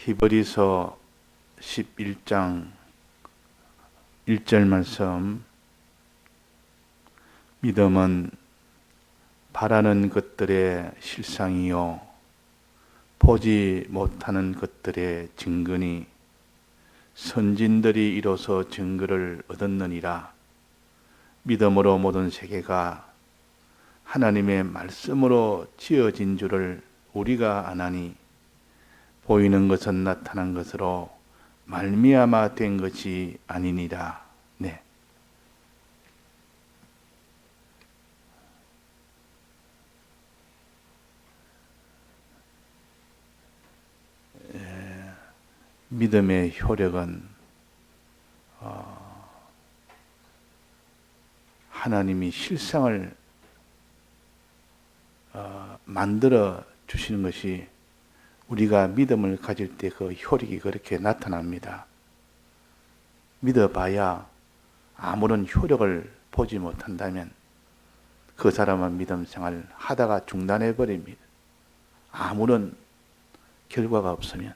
히브리서 11장 1절 말씀. 믿음은 바라는 것들의 실상이요 보지 못하는 것들의 증거니 선진들이 이로써 증거를 얻었느니라. 믿음으로 모든 세계가 하나님의 말씀으로 지어진 줄을 우리가 아나니 보이는 것은 나타난 것으로 말미암아 된 것이 아니니라. 네. 믿음의 효력은 하나님이 실상을 만들어 주시는 것이 우리가 믿음을 가질 때 그 효력이 그렇게 나타납니다. 믿어봐야 아무런 효력을 보지 못한다면 그 사람은 믿음 생활을 하다가 중단해 버립니다. 아무런 결과가 없으면.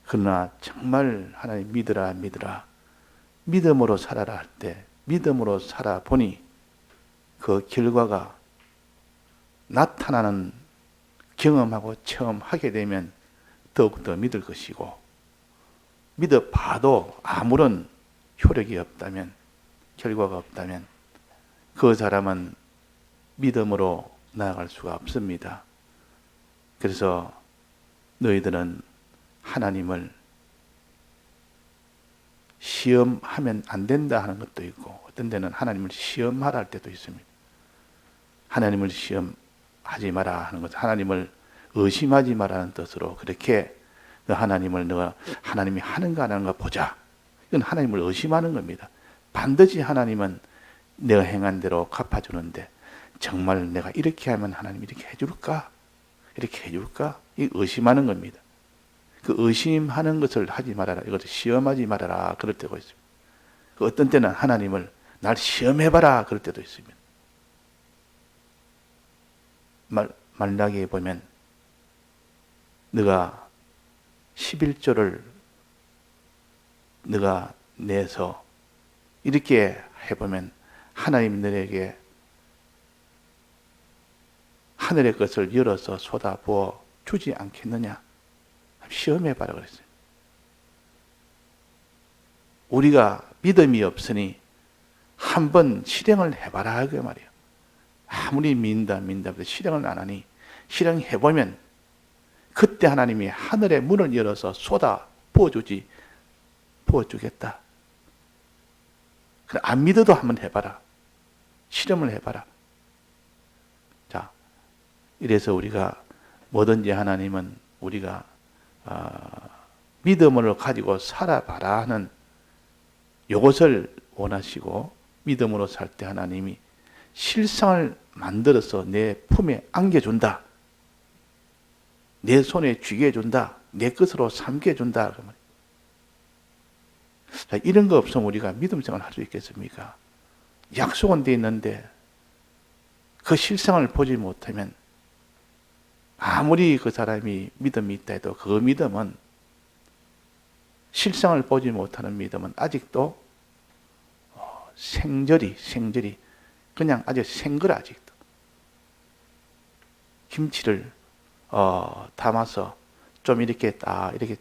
그러나 정말 하나님 믿으라 믿음으로 살아라 할 때 믿음으로 살아보니 그 결과가 나타나는 경험하고 체험하게 되면 더욱더 믿을 것이고, 믿어봐도 아무런 효력이 없다면, 결과가 없다면 그 사람은 믿음으로 나아갈 수가 없습니다. 그래서 너희들은 하나님을 시험하면 안 된다 하는 것도 있고, 어떤 데는 하나님을 시험하라 할 때도 있습니다. 하나님을 시험하지 마라 하는 것, 하나님을 의심하지 마라는 뜻으로 그렇게 하나님을 너가 하나님이 하는가 안 하는가 보자. 이건 하나님을 의심하는 겁니다. 반드시 하나님은 내가 행한 대로 갚아주는데 정말 내가 이렇게 하면 하나님 이렇게 해줄까? 이렇게 해줄까? 이 의심하는 겁니다. 그 의심하는 것을 하지 말아라. 이것을 시험하지 말아라. 그럴 때가 있습니다. 어떤 때는 하나님을 날 시험해봐라. 그럴 때도 있습니다. 말라기에 보면 너가 11조를 너가 내서 이렇게 해보면 하나님 너에게 하늘의 것을 열어서 쏟아부어 주지 않겠느냐. 시험해봐라 그랬어요. 우리가 믿음이 없으니 한번 실행을 해봐라 그 말이에요. 아무리 민다 실행을 안 하니 실행해보면 그때 하나님이 하늘의 문을 열어서 쏟아 부어주겠다. 안 믿어도 한번 해봐라. 실험을 해봐라. 자, 이래서 우리가 뭐든지 하나님은 우리가 믿음을 가지고 살아봐라 하는 이것을 원하시고, 믿음으로 살 때 하나님이 실상을 만들어서 내 품에 안겨준다. 내 손에 쥐게 해준다. 내 것으로 삼게 해준다. 자, 이런 거 없으면 우리가 믿음 생활을 할 수 있겠습니까? 약속은 돼 있는데 그 실상을 보지 못하면 아무리 그 사람이 믿음이 있다 해도 그 믿음은, 실상을 보지 못하는 믿음은 아직도 생절이 그냥 아주 생거라. 아직도 김치를 담아서 좀 이렇게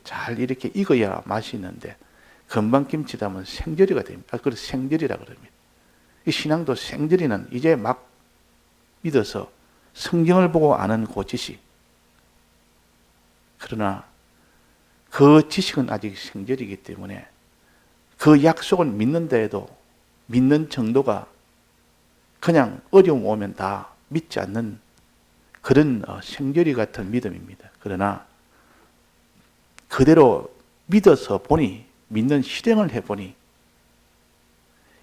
잘 이렇게 익어야 맛있는데 금방 김치 담으면 생절이가 됩니다. 그래서 생절이라 그럽니다. 이 신앙도 생절이는 이제 막 믿어서 성경을 보고 아는 그 지식. 그러나 그 지식은 아직 생절이기 때문에 그 약속을 믿는다 해도 믿는 정도가 그냥 어려움 오면 다 믿지 않는 그런 생절이 같은 믿음입니다. 그러나 그대로 믿어서 보니, 믿는 실행을 해보니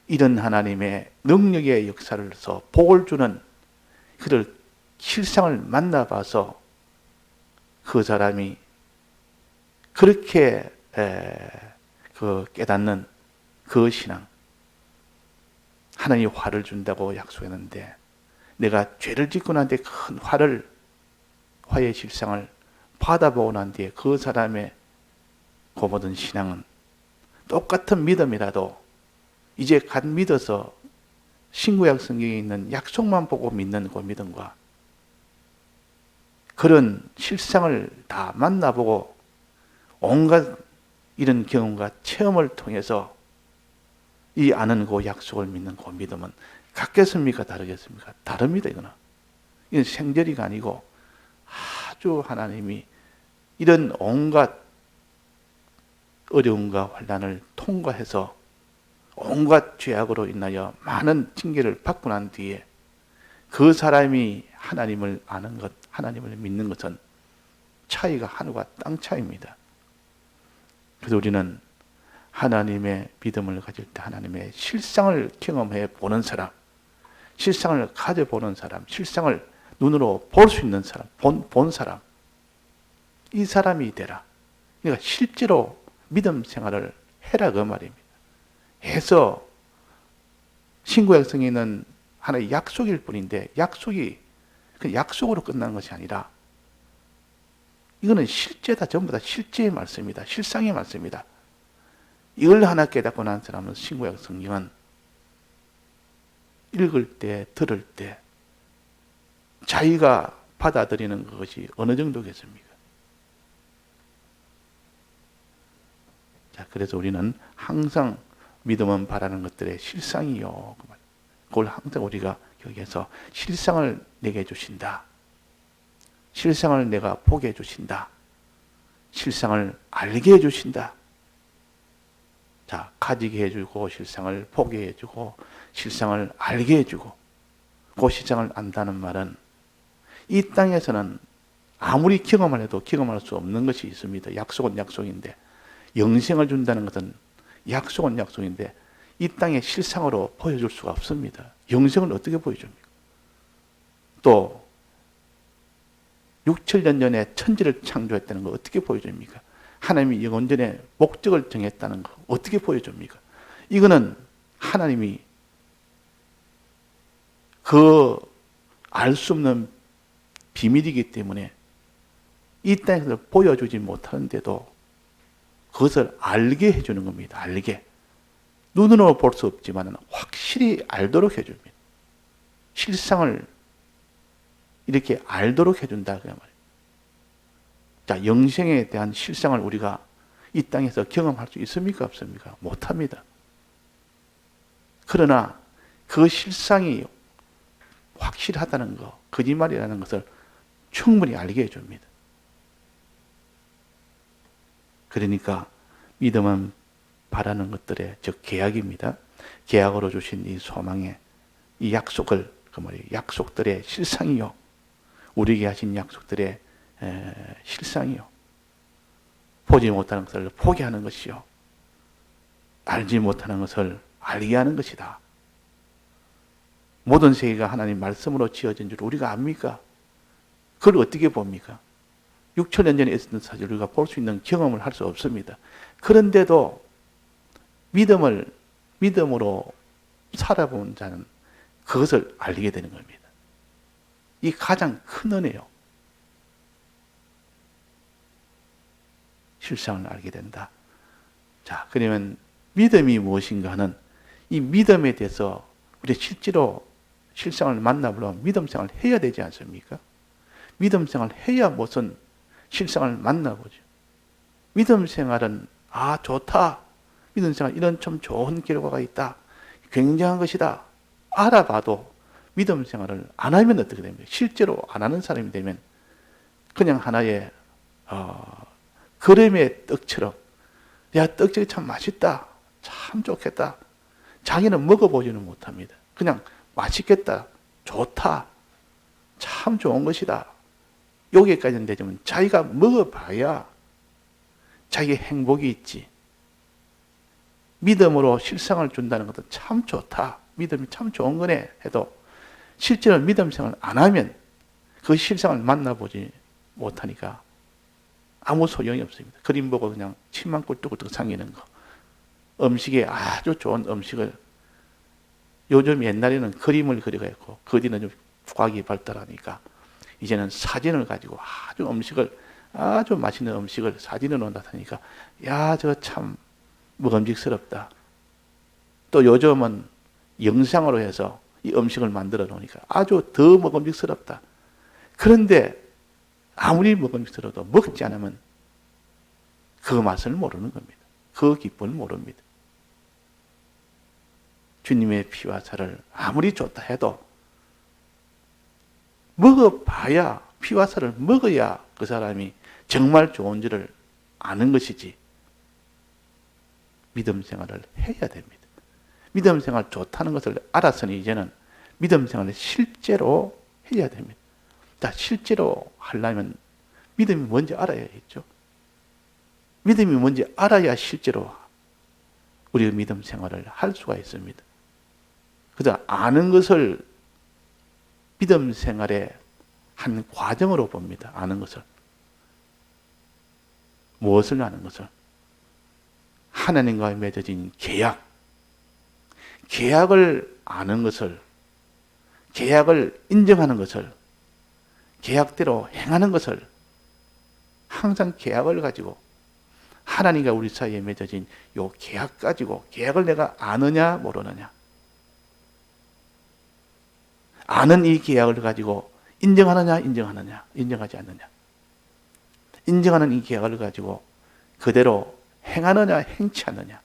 이런 하나님의 능력의 역사를 해서 복을 주는 그를 실상을 만나봐서 그 사람이 그렇게 깨닫는 그 신앙, 하나님이 화를 준다고 약속했는데 내가 죄를 짓고 난 뒤에 큰 화의 실상을 받아보고 난 뒤에 그 사람의 그 모든 신앙은 똑같은 믿음이라도 이제 갓 믿어서 신구약 성경에 있는 약속만 보고 믿는 그 믿음과 그런 실상을 다 만나보고 온갖 이런 경험과 체험을 통해서 이 아는 그 약속을 믿는 그 믿음은 같겠습니까? 다르겠습니까? 다릅니다. 이건 생절이가 아니고 아주 하나님이 이런 온갖 어려움과 환난을 통과해서 온갖 죄악으로 인하여 많은 징계를 받고 난 뒤에 그 사람이 하나님을 아는 것, 하나님을 믿는 것은 차이가 하늘과 땅 차이입니다. 그래서 우리는 하나님의 믿음을 가질 때 하나님의 실상을 경험해 보는 사람, 실상을 가져보는 사람, 실상을 눈으로 볼 수 있는 사람, 본 사람, 이 사람이 되라. 그러니까 실제로 믿음 생활을 해라 그 말입니다. 해서 신구약성에 있는 하나의 약속일 뿐인데 약속이 그 약속으로 끝나는 것이 아니라 이거는 실제다. 전부 다 실제의 말씀이다. 실상의 말씀이다. 이걸 하나 깨닫고 난 사람은 신구약 성경은 읽을 때, 들을 때 자기가 받아들이는 것이 어느 정도겠습니까? 자, 그래서 우리는 항상 믿음은 바라는 것들의 실상이요. 그걸 항상 우리가 여기에서 실상을 내게 해주신다. 실상을 내가 보게 해주신다. 실상을 알게 해주신다. 자, 가지게 해주고, 실상을 보게 해주고, 실상을 알게 해주고, 그 실상을 안다는 말은 이 땅에서는 아무리 경험을 해도 경험할 수 없는 것이 있습니다. 약속은 약속인데, 영생을 준다는 것은 약속은 약속인데, 이 땅의 실상으로 보여줄 수가 없습니다. 영생을 어떻게 보여줍니까? 또 6,700년 전에 천지를 창조했다는 거 어떻게 보여줍니까? 하나님이 영원전에 목적을 정했다는 거 어떻게 보여줍니까? 이거는 하나님이 그 알 수 없는 비밀이기 때문에 이 땅에서 보여주지 못하는데도 그것을 알게 해주는 겁니다. 알게. 눈으로 볼 수 없지만 확실히 알도록 해줍니다. 실상을 이렇게 알도록 해준다. 그 말이에요. 자, 영생에 대한 실상을 우리가 이 땅에서 경험할 수 있습니까? 없습니까? 못합니다. 그러나 그 실상이 확실하다는 것, 거짓말이라는 것을 충분히 알게 해줍니다. 그러니까 믿음은 바라는 것들의 즉 계약입니다. 계약으로 주신 이 소망의 이 약속을 그 말이에요. 약속들의 실상이요. 우리에게 하신 약속들의 실상이요. 보지 못하는 것을 보게 하는 것이요. 알지 못하는 것을 알게 하는 것이다. 모든 세계가 하나님 말씀으로 지어진 줄 우리가 압니까? 그걸 어떻게 봅니까? 6,000년 전에 있었던 사실을 우리가 볼 수 있는 경험을 할 수 없습니다. 그런데도 믿음으로 살아본 자는 그것을 알게 되는 겁니다. 이 가장 큰 은혜요. 실상을 알게 된다. 자, 그러면 믿음이 무엇인가 하는 이 믿음에 대해서 우리 실제로 실상을 만나보려면 믿음 생활을 해야 되지 않습니까? 믿음 생활을 해야 무슨 실상을 만나보죠. 믿음 생활은 좋다. 믿음 생활 이런 좀 좋은 결과가 있다. 굉장한 것이다. 알아봐도 믿음 생활을 안 하면 어떻게 됩니까? 실제로 안 하는 사람이 되면 그냥 하나의 그림의 떡처럼 야, 떡집이 참 맛있다. 참 좋겠다. 자기는 먹어보지는 못합니다. 그냥 맛있겠다. 좋다. 참 좋은 것이다. 여기까지는 되지만 자기가 먹어봐야 자기의 행복이 있지. 믿음으로 실상을 준다는 것도 참 좋다. 믿음이 참 좋은 거네 해도 실제로 믿음 생활을 안 하면 그 실상을 만나보지 못하니까 아무 소용이 없습니다. 그림 보고 그냥 침만 꿀떡꿀떡 삼기는 거. 음식에 아주 좋은 음식을 요즘 옛날에는 그림을 그려가지고 그 뒤는 좀 과학이 발달하니까 이제는 사진을 가지고 아주 음식을 아주 맛있는 음식을 사진을 놓는다 하니까 야, 저거 참 먹음직스럽다. 또 요즘은 영상으로 해서 이 음식을 만들어 놓으니까 아주 더 먹음직스럽다. 그런데 아무리 먹음직스러워도 먹지 않으면 그 맛을 모르는 겁니다. 그 기쁨을 모릅니다. 주님의 피와 살을 아무리 좋다 해도 먹어봐야, 피와 살을 먹어야 그 사람이 정말 좋은지를 아는 것이지, 믿음 생활을 해야 됩니다. 믿음 생활 좋다는 것을 알았으니 이제는 믿음 생활을 실제로 해야 됩니다. 자, 실제로 하려면 믿음이 뭔지 알아야겠죠. 믿음이 뭔지 알아야 실제로 우리의 믿음 생활을 할 수가 있습니다. 그래서 아는 것을 믿음 생활의 한 과정으로 봅니다. 아는 것을. 무엇을 아는 것을? 하나님과 맺어진 계약. 계약을 아는 것을, 계약을 인정하는 것을, 계약대로 행하는 것을, 항상 계약을 가지고 하나님과 우리 사이에 맺어진 이 계약 가지고, 계약을 내가 아느냐 모르느냐, 아는 이 계약을 가지고 인정하느냐 인정하지 않느냐, 인정하는 이 계약을 가지고 그대로 행하느냐 행치 않느냐,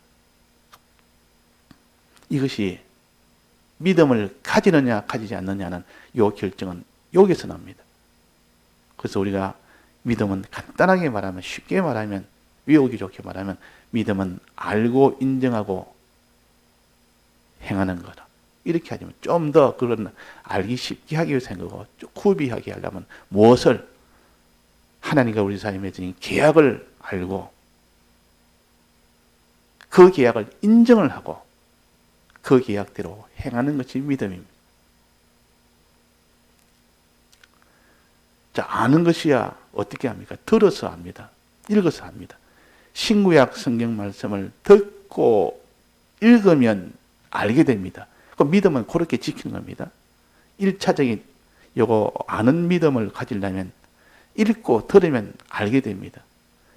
이것이 믿음을 가지느냐 가지지 않느냐는 이 결정은 여기서 납니다. 그래서 우리가 믿음은 간단하게 말하면, 쉽게 말하면, 외우기 좋게 말하면 믿음은 알고 인정하고 행하는 거다. 이렇게 하자면 좀 더 그런 알기 쉽게 하기 위해서 생각하고 구비하게 하려면 무엇을? 하나님과 우리 사이에 맺은 계약을 알고 그 계약을 인정을 하고 그 계약대로 행하는 것이 믿음입니다. 자, 아는 것이야 어떻게 합니까? 들어서 압니다. 읽어서 압니다. 신구약 성경 말씀을 듣고 읽으면 알게 됩니다. 그 믿음은 그렇게 지키는 겁니다. 1차적인 요거 아는 믿음을 가지려면 읽고 들으면 알게 됩니다.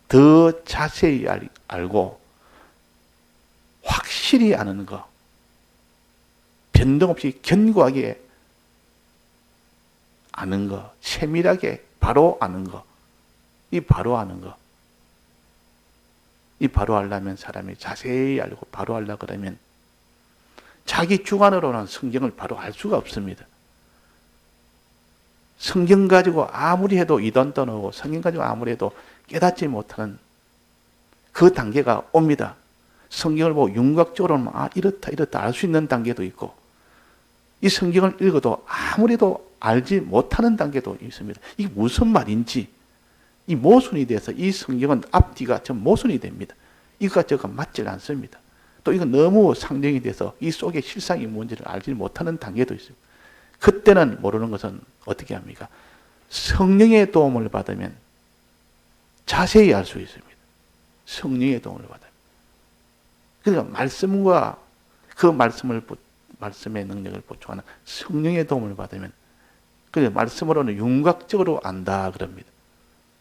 더 자세히 알고 확실히 아는 거, 변동 없이 견고하게 아는 거, 세밀하게 바로 아는 거, 이 바로 아는 거, 이 바로 알려면 사람이 자세히 알고 바로 알려 그러면 자기 주관으로는 성경을 바로 알 수가 없습니다. 성경 가지고 아무리 해도 이단 떠나고 성경 가지고 아무리 해도 깨닫지 못하는 그 단계가 옵니다. 성경을 보고 윤곽적으로는 이렇다 알 수 있는 단계도 있고, 이 성경을 읽어도 아무래도 알지 못하는 단계도 있습니다. 이게 무슨 말인지 이 모순이 돼서 이 성경은 앞뒤가 전 모순이 됩니다. 이거가 저거 맞질 않습니다. 또 이건 너무 상정이 돼서 이 속에 실상이 뭔지를 알지 못하는 단계도 있습니다. 그때는 모르는 것은 어떻게 합니까? 성령의 도움을 받으면 자세히 알 수 있습니다. 성령의 도움을 받아요. 그러니까 말씀과 그 말씀의 능력을 보충하는 성령의 도움을 받으면, 그 말씀으로는 윤곽적으로 안다 그럽니다.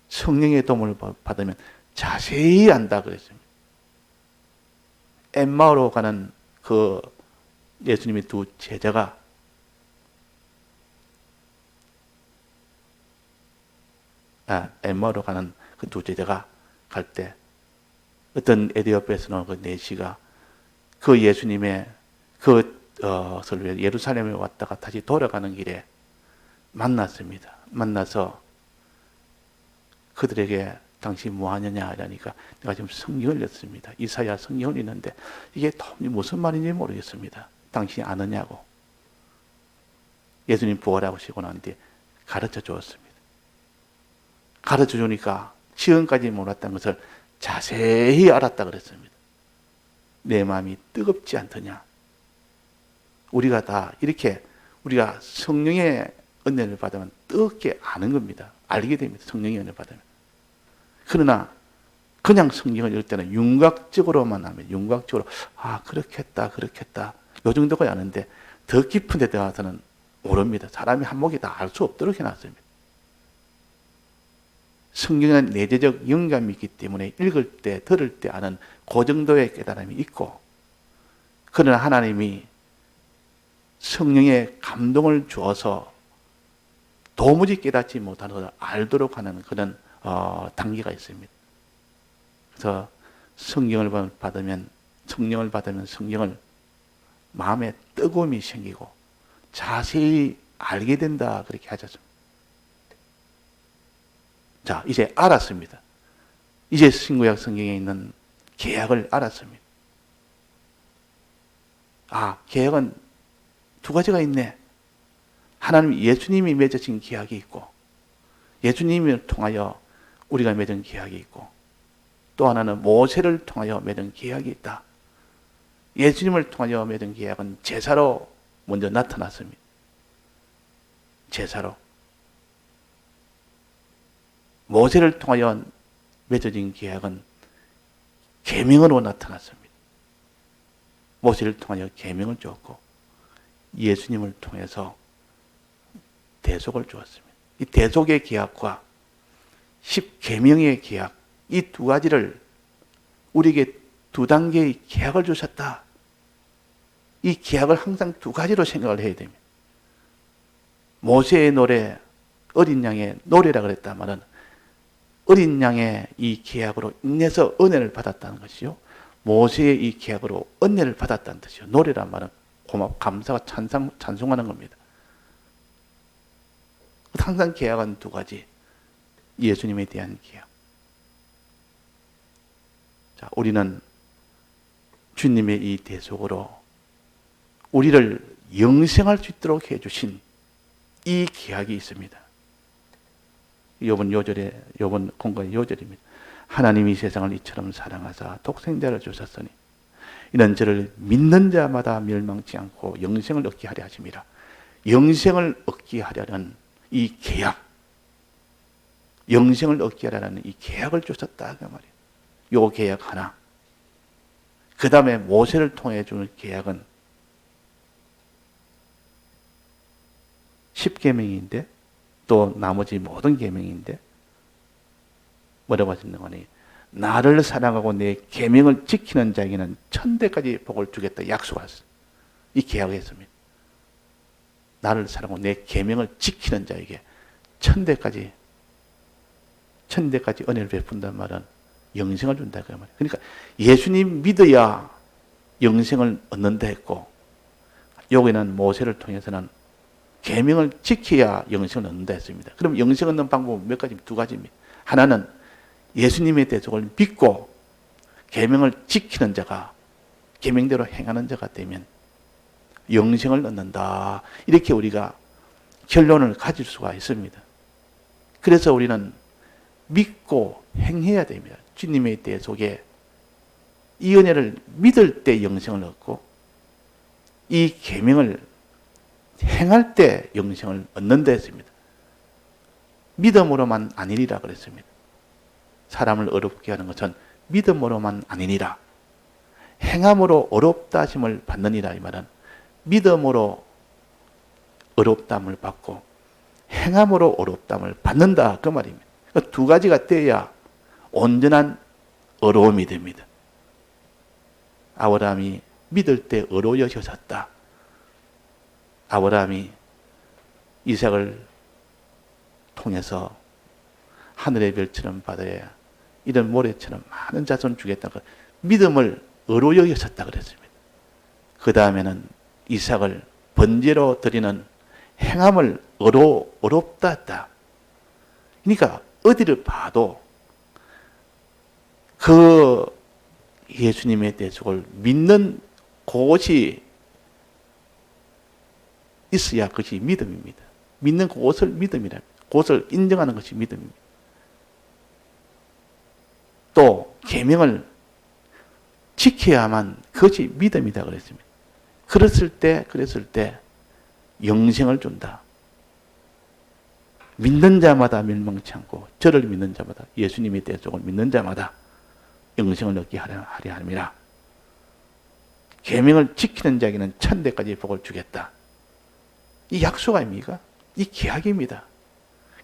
성령의 도움을 받으면 자세히 안다 그랬습니다. 엠마오로 가는 그 예수님의 두 제자가 엠마오로 가는 그 두 제자가 갈 때 어떤 에디오피아에서 나온 그 내시가 그 예수님의 그것을 위해 예루살렘에 왔다가 다시 돌아가는 길에 만났습니다. 만나서 그들에게 당신 뭐 하느냐 이러니까 내가 지금 성경을 읽습니다. 이사야 성경을 읽는데 이게 무슨 말인지 모르겠습니다. 당신이 아느냐고. 예수님 부활하시고 난 뒤에 가르쳐 주었습니다. 가르쳐 주니까 지금까지 몰랐던 것을 자세히 알았다 그랬습니다. 내 마음이 뜨겁지 않더냐. 우리가 다 이렇게 우리가 성령의 은혜를 받으면 뜨겁게 아는 겁니다. 알게 됩니다. 성령의 은혜를 받으면. 그러나 그냥 성경을 읽을 때는 윤곽적으로만 하면 윤곽적으로 그렇겠다 요 정도가 아는데 더 깊은 데 들어가서는 모릅니다. 사람이 한목이 다 알 수 없도록 해놨습니다. 성경에는 내재적 영감이 있기 때문에 읽을 때, 들을 때 아는 그 정도의 깨달음이 있고, 그러나 하나님이 성령의 감동을 주어서 도무지 깨닫지 못하는 것을 알도록 하는 그런 단계가 있습니다. 그래서 성령을 받으면 성령을 마음에 뜨거움이 생기고 자세히 알게 된다, 그렇게 하셨습니다. 자, 이제 알았습니다. 이제 신구약 성경에 있는 계약을 알았습니다. 아, 계약은 두 가지가 있네. 하나님 예수님이 맺으신 계약이 있고, 예수님을 통하여 우리가 맺은 계약이 있고, 또 하나는 모세를 통하여 맺은 계약이 있다. 예수님을 통하여 맺은 계약은 제사로 먼저 나타났습니다. 제사로. 모세를 통하여 맺어진 계약은 계명으로 나타났습니다. 모세를 통하여 계명을 주었고, 예수님을 통해서 대속을 주었습니다. 이 대속의 계약과 십계명의 계약, 이 두 가지를 우리에게 두 단계의 계약을 주셨다. 이 계약을 항상 두 가지로 생각을 해야 됩니다. 모세의 노래, 어린 양의 노래라 그랬다마는 어린 양의 이 계약으로 인해서 은혜를 받았다는 것이요. 모세의 이 계약으로 은혜를 받았다는 뜻이요. 노래란 말은 감사와 찬송하는 겁니다. 항상 계약은 두 가지. 예수님에 대한 계약. 자, 우리는 주님의 이 대속으로 우리를 영생할 수 있도록 해주신 이 계약이 있습니다. 요번 공간의 요절입니다. 하나님이 세상을 이처럼 사랑하사 독생자를 주셨으니 이는 저를 믿는 자마다 멸망치 않고 영생을 얻게 하려 하심이라. 영생을 얻게 하려는 이 계약, 영생을 얻게 하려는 이 계약을 주셨다 그 말이에요. 요 계약 하나. 그 다음에 모세를 통해 주는 계약은 10계명인데 또 나머지 모든 계명인데 뭐라고 하셨는 거니? 나를 사랑하고 내 계명을 지키는 자에게는 천대까지 복을 주겠다 약속하셨어요. 이 계약을 했습니다. 나를 사랑하고 내 계명을 지키는 자에게 천대까지 은혜를 베푼다는 말은 영생을 준다 그 말이에요. 그러니까 예수님 믿어야 영생을 얻는다 했고, 여기는 모세를 통해서는 계명을 지켜야 영생을 얻는다 했습니다. 그럼 영생 얻는 방법은 몇 가지? 두 가지입니다. 하나는 예수님의 대속을 믿고 계명을 지키는 자가, 계명대로 행하는 자가 되면 영생을 얻는다. 이렇게 우리가 결론을 가질 수가 있습니다. 그래서 우리는 믿고 행해야 됩니다. 주님의 대속에 이 은혜를 믿을 때 영생을 얻고, 이 계명을 행할 때 영생을 얻는다 했습니다. 믿음으로만 아니니라 그랬습니다. 사람을 어렵게 하는 것은 믿음으로만 아니니라. 행함으로 어렵다 하심을 받느니라. 이 말은 믿음으로 어렵담을 받고 행함으로 어렵담을 받는다 그 말입니다. 두 가지가 돼야 온전한 어려움이 됩니다. 아브라함이 믿을 때 어려워졌다. 아브라함이 이삭을 통해서 하늘의 별처럼 바다에 이런 모래처럼 많은 자손 주겠다고 믿음을 어로 여겼었다 그랬습니다. 그 다음에는 이삭을 번제로 드리는 행함을 어렵다 했다. 그러니까 어디를 봐도 그 예수님의 대속을 믿는 곳이 있어야 그것이 믿음입니다. 믿는 그것을 믿음이라. 그것을 인정하는 것이 믿음입니다. 또 계명을 지켜야만 그것이 믿음이다 그랬습니다. 그랬을 때 영생을 준다. 믿는 자마다 멸망치 않고 저를 믿는 자마다, 예수님의 대속을 믿는 자마다 영생을 얻게 하려 함이라. 계명을 지키는 자에게는 천대까지 복을 주겠다. 이 약속 아닙니까? 이 계약입니다.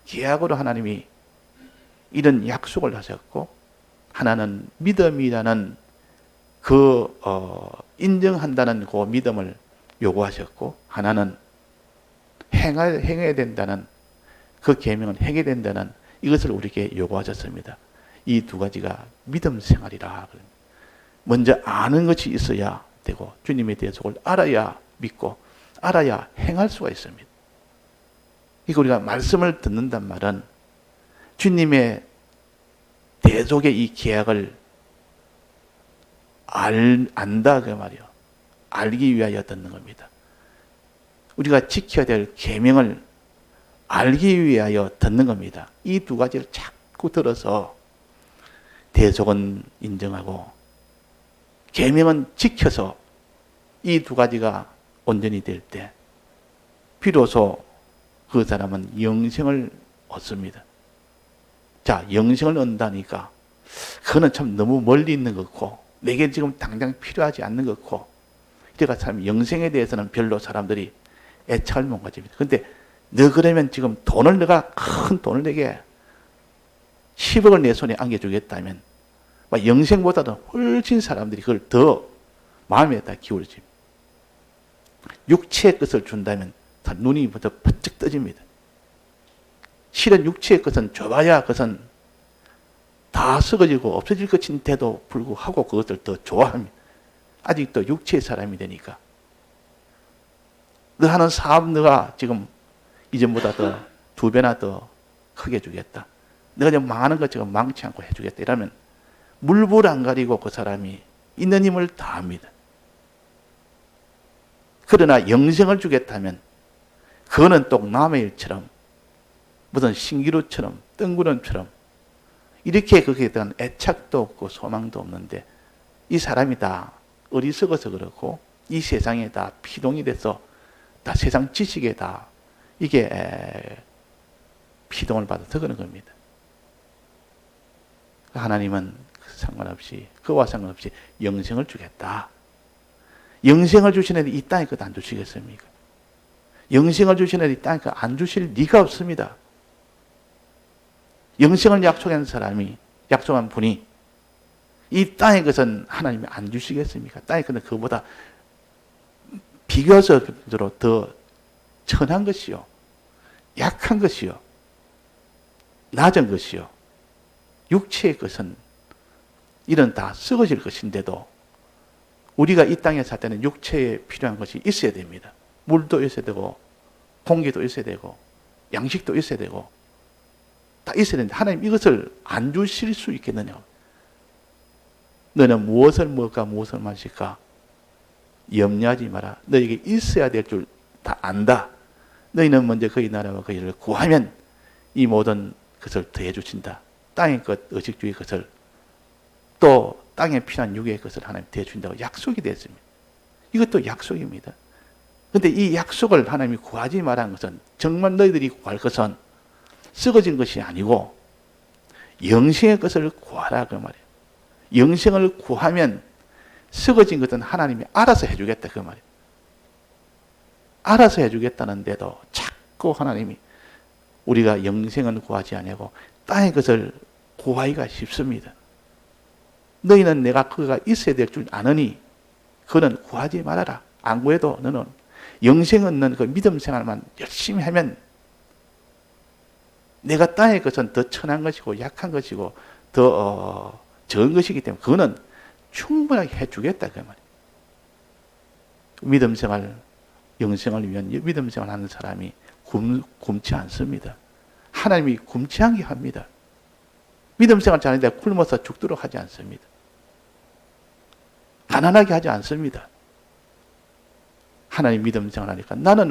계약으로 하나님이 이런 약속을 하셨고, 하나는 믿음이라는 인정한다는 그 믿음을 요구하셨고, 하나는 행해야 된다는 그 계명은 행해야 된다는 이것을 우리에게 요구하셨습니다. 이 두 가지가 믿음 생활이라. 먼저 아는 것이 있어야 되고, 주님에 대해서 알아야 믿고, 알아야 행할 수가 있습니다. 이거 우리가 말씀을 듣는단 말은 주님의 대속의 이 계약을 안다 그 말이요. 알기 위하여 듣는 겁니다. 우리가 지켜야 될 계명을 알기 위하여 듣는 겁니다. 이 두 가지를 자꾸 들어서 대속은 인정하고 계명은 지켜서 이 두 가지가 온전히 될 때 비로소 그 사람은 영생을 얻습니다. 자, 영생을 얻는다니까 그거는 참 너무 멀리 있는 것 같고 내게 지금 당장 필요하지 않는 것 같고, 그러니까 참 영생에 대해서는 별로 사람들이 애착을 못 가집니다. 그런데 너 그러면 지금 내가 큰 돈을 내게 10억을 내 손에 안겨주겠다면 영생보다도 훨씬 사람들이 그걸 더 마음에다 기울여집니다. 육체의 것을 준다면 다 눈이 더 번쩍 떠집니다. 실은 육체의 것은 줘봐야 그것은 다 썩어지고 없어질 것인데도 불구하고 그것을 더 좋아합니다. 아직도 육체의 사람이 되니까. 너 하는 사업 너가 지금 이전보다 더 2배나 더 크게 주겠다. 내가 지금 망하는 것 지금 망치 않고 해주겠다. 이러면 물불 안 가리고 그 사람이 있는 힘을 다합니다. 그러나 영생을 주겠다면 그거는 또 남의 일처럼 무슨 신기루처럼 뜬구름처럼 이렇게 거기에 대한 애착도 없고 소망도 없는데 이 사람이 다 어리석어서 그렇고 이 세상에 다 피동이 돼서 다 세상 지식에 다 이게 피동을 받아서 그런 겁니다. 하나님은 상관없이 그와 상관없이 영생을 주겠다. 영생을 주시는데 이 땅에 것 안 주시겠습니까? 영생을 주시는데 이 땅에 것 안 주실 리가 없습니다. 영생을 약속한 사람이, 약속한 분이 이 땅의 것은 하나님이 안 주시겠습니까? 땅의 것은 그보다 비교적으로 더 천한 것이요, 약한 것이요, 낮은 것이요, 육체의 것은 이런 다 썩어질 것인데도 우리가 이 땅에 살 때는 육체에 필요한 것이 있어야 됩니다. 물도 있어야 되고 공기도 있어야 되고 양식도 있어야 되고 다 있어야 되는데 하나님 이것을 안 주실 수 있겠느냐? 너는 무엇을 먹을까 무엇을 마실까 염려하지 마라. 너에게 있어야 될 줄 다 안다. 너희는 먼저 그의 나라와 그의 일을 구하면 이 모든 것을 더해 주신다. 땅의 것, 의식주의 것을 또 땅에 필요한 육의 것을 하나님 더해 주신다고 약속이 됐습니다. 이것도 약속입니다. 그런데 이 약속을 하나님이 구하지 말라는 것은 정말 너희들이 구할 것은 썩어진 것이 아니고 영생의 것을 구하라 그 말이에요. 영생을 구하면 썩어진 것은 하나님이 알아서 해주겠다 그 말이에요. 알아서 해주겠다는데도 자꾸 하나님이 우리가 영생을 구하지 아니하고 땅의 것을 구하기가 쉽습니다. 너희는 내가 그가 있어야 될 줄 아느니 그는 구하지 말아라. 안 구해도 너는 영생 얻는 그 믿음 생활만 열심히 하면 내가 땅의 것은 더 천한 것이고 약한 것이고 더 적은 것이기 때문에 그거는 충분하게 해주겠다 그 말이에요. 믿음 생활, 영생을 위한 믿음 생활 하는 사람이 굶지 않습니다. 하나님이 굶지 않게 합니다. 믿음 생활 잘하는데 굶어서 죽도록 하지 않습니다. 가난하게 하지 않습니다. 하나님 믿음 생활하니까 나는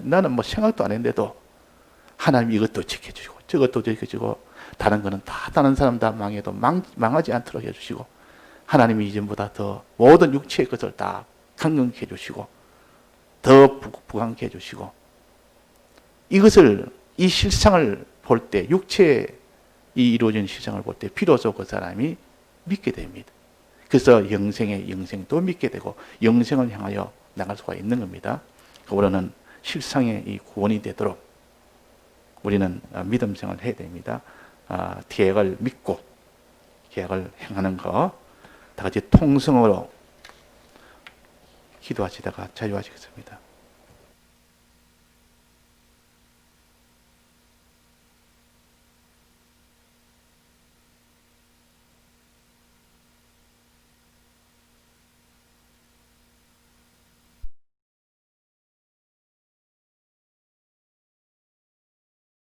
나는 뭐 생각도 안 했는데도 하나님 이것도 지켜주시고 저것도 지켜주고 다른 거는 다 다른 사람 다 망해도 망하지 않도록 해주시고 하나님이 이전보다 더 모든 육체의 것을 다 강건케 해주시고 더 부강케 해주시고 이것을 이 실상을 볼 때 육체에 이 이루어진 실상을 볼 때 비로소 그 사람이 믿게 됩니다. 그래서 영생도 믿게 되고 영생을 향하여 나갈 수가 있는 겁니다. 우리는 실상의 이 구원이 되도록 우리는 믿음 생활을 해야 됩니다. 계획을 믿고 계획을 행하는 거, 다 같이 통성으로 기도하시다가 자유하시겠습니다.